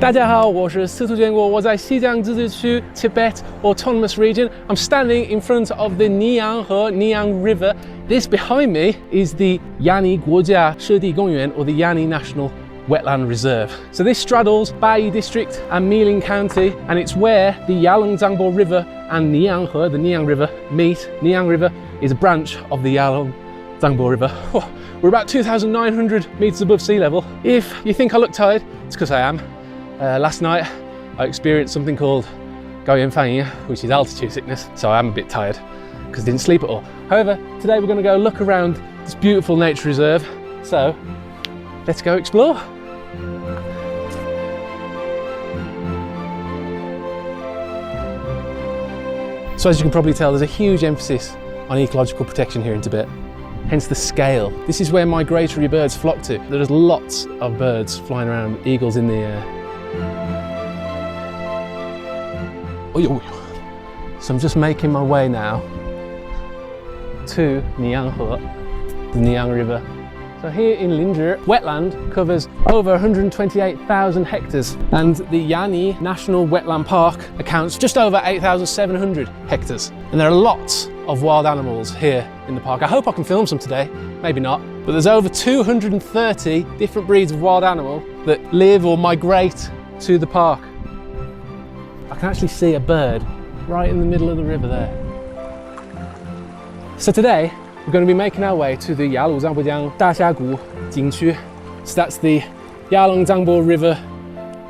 大家好，我是司徒建国，我在西藏自治区 Tibet Autonomous Region. I'm standing in front of the Nyingchi River. This behind me is the Yani 国家湿地公园 or the Yani National Wetland Reserve. So this straddles Bai District and Miling County, and it's where the Yarlung Tsangpo River and Nyingchi, the Nyang River, meet. Nyang River is a branch of the Yarlung Tsangpo River. Oh, we're about 2,900 meters above sea level. If you think I look tired, it's because I am. Last night I experienced something called goyanfangya, which is altitude sickness, so I am a bit tired because I didn't sleep at all. However, today we're going to go look around this beautiful nature reserve, so let's go explore. So as you can probably tell, there's a huge emphasis on ecological protection here in Tibet, hence the scale. This is where migratory birds flock to. There's lots of birds flying around, eagles in the air. So I'm just making my way now to Nyingchi, the Nyang River. So here in Linzhi, wetland covers over 128,000 hectares, and the Yani National Wetland Park accounts just over 8,700 hectares. And there are lots of wild animals here in the park. I hope I can film some today, maybe not, but there's over 230 different breeds of wild animal that live or migrate to the park. I can actually see a bird right in the middle of the river there. So today, we're going to be making our way to the Yarlung Tsangpo River. So that's the Yarlung Tsangpo River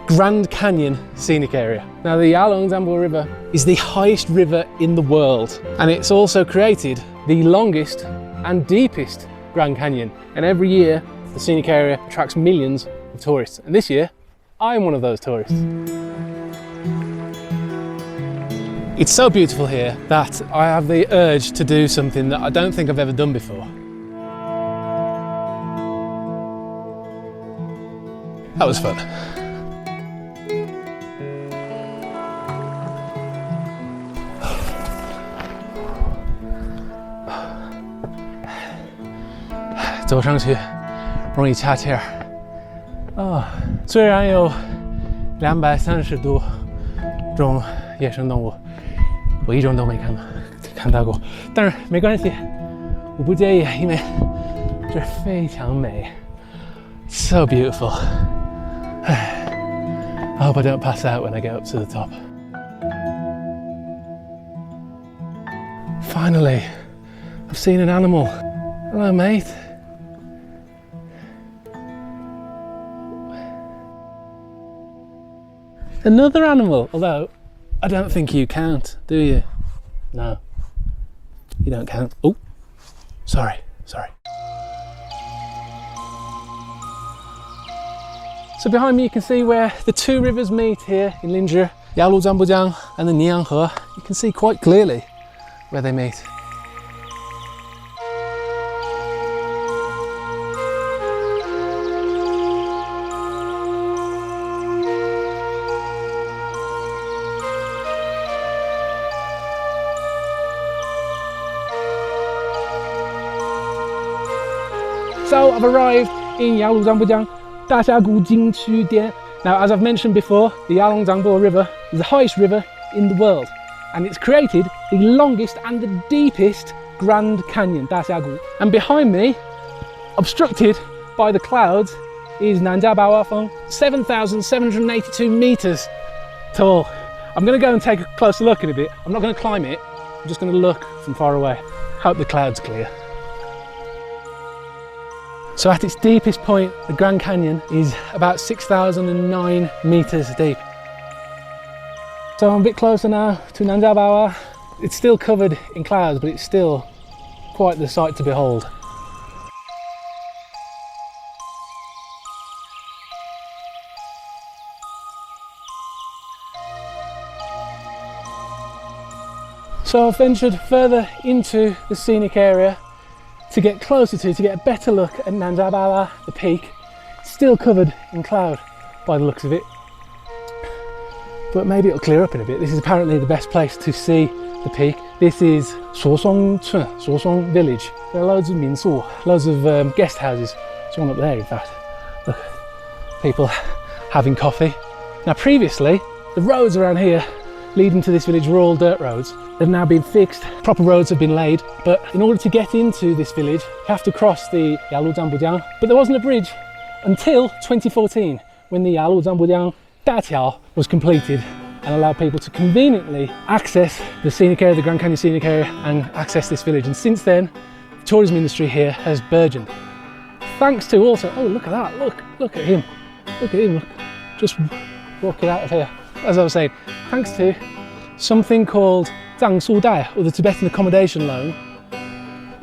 Grand Canyon scenic area. Now the Yarlung Tsangpo River is the highest river in the world, and it's also created the longest and deepest Grand Canyon. And every year, the scenic area attracts millions of tourists. And this year, I'm one of those tourists. It's so beautiful here that I have the urge to do something that I don't think I've ever done before. That was fun. Go 上去容易岔气儿啊！虽然有230多种野生动物，我一种都没看到过，但是没关系，我不介意，因为这非常美 ，so beautiful. I hope I don't pass out when I get up to the top. Finally, I've seen an animal. Hello, mate. Another animal, although I don't think you count, do you? No, you don't count. Oh, sorry. So behind me you can see where the two rivers meet here in Linzhi, Yarlung Tsangpo and the Nyingchi. You can see quite clearly where they meet. So I've arrived in Yarlung Tsangpo River Dian. Now, as I've mentioned before, the Yarlung Tsangpo River is the highest river in the world, and it's created the longest and the deepest Grand Canyon, Dashagu. And behind me, obstructed by the clouds, is Namcha Barwa, 7,782 meters tall. I'm going to go and take a closer look in a bit. I'm not going to climb it, I'm just going to look from far away. Hope the clouds clear. So at its deepest point, the Grand Canyon is about 6,009 meters deep. So I'm a bit closer now to Namcha Barwa. It's still covered in clouds, but it's still quite the sight to behold. So I've ventured further into the scenic area to get closer to get a better look at Namcha Barwa, the peak. Still covered in cloud by the looks of it, but maybe it'll clear up in a bit. This is apparently the best place to see the peak. This is Sosong village. There are loads of minsu, loads of guest houses. There's one up there, in fact. Look, people having coffee Now previously, the roads around here leading to this village were all dirt roads. They've now been fixed, proper roads have been laid, but in order to get into this village, you have to cross the Yarlung Tsangpo River. But there wasn't a bridge until 2014, when the Yarlung Tsangpo River Datiao was completed and allowed people to conveniently access the scenic area, the Grand Canyon scenic area, and access this village. And since then, the tourism industry here has burgeoned. Thanks to also, oh look at that, look at him, look, just walking out of here. As I was saying, thanks to something called Zangbo, or the Tibetan accommodation loan,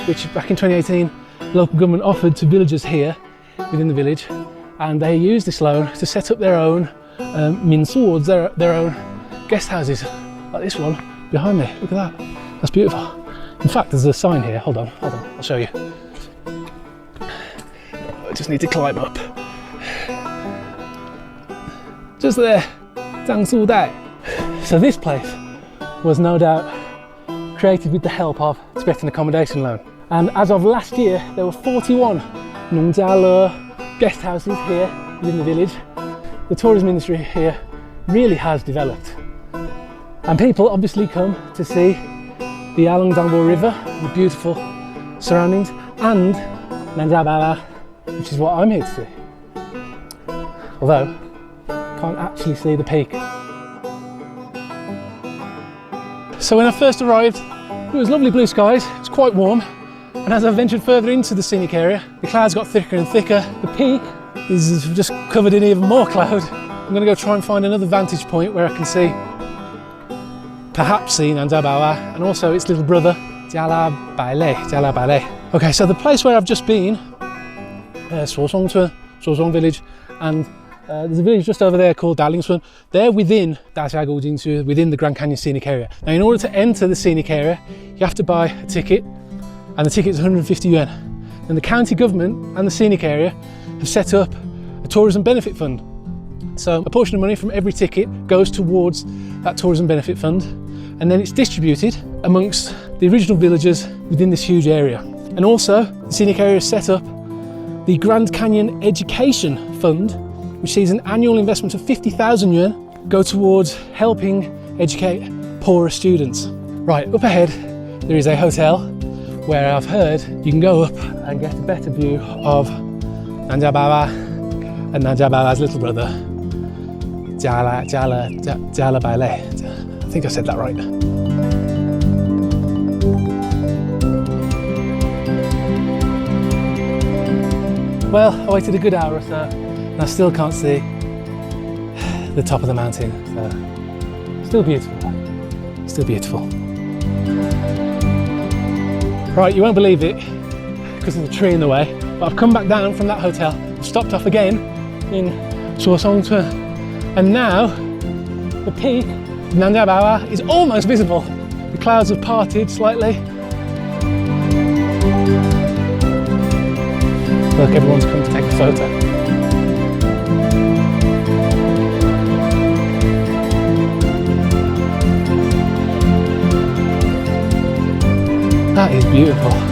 which back in 2018, the local government offered to villagers here within the village, and they used this loan to set up their own minsu, their own guest houses, like this one behind me. Look at that, that's beautiful. In fact, there's a sign here. Hold on, I'll show you. I just need to climb up. Just there, Zangbo. So this place was no doubt created with the help of Tibetan accommodation loan. And as of last year, there were 41 guest houses here within the village. The tourism industry here really has developed. And people obviously come to see the Yarlung Tsangpo River, the beautiful surroundings, and Namcha Barwa, which is what I'm here to see. Although, can't actually see the peak. So when I first arrived, it was lovely blue skies, it was quite warm, and as I ventured further into the scenic area, the clouds got thicker and thicker. The peak is just covered in even more cloud. I'm going to go try and find another vantage point where I can see, perhaps see Namcha Barwa, and also its little brother, Baile. Okay, so the place where I've just been, Suosong village, and there's a village just over there called Dalingsun. They're within within the Grand Canyon scenic area. Now, in order to enter the scenic area, you have to buy a ticket, and the ticket is 150 yuan. And the county government and the scenic area have set up a tourism benefit fund. So a portion of money from every ticket goes towards that tourism benefit fund, and then it's distributed amongst the original villagers within this huge area. And also, the scenic area has set up the Grand Canyon Education Fund, which sees an annual investment of 50,000 yuan go towards helping educate poorer students. Right, up ahead, there is a hotel where I've heard you can go up and get a better view of Namcha Barwa and Namcha Barwa's little brother, Baile. I think I said that right. Well, I waited a good hour or so, and I still can't see the top of the mountain. So, still beautiful. Still beautiful. Right, you won't believe it because of the tree in the way, but I've come back down from that hotel, stopped off again in Suosong, and now the peak of Namcha Barwa is almost visible. The clouds have parted slightly. Look, everyone's come to take a photo. That is beautiful.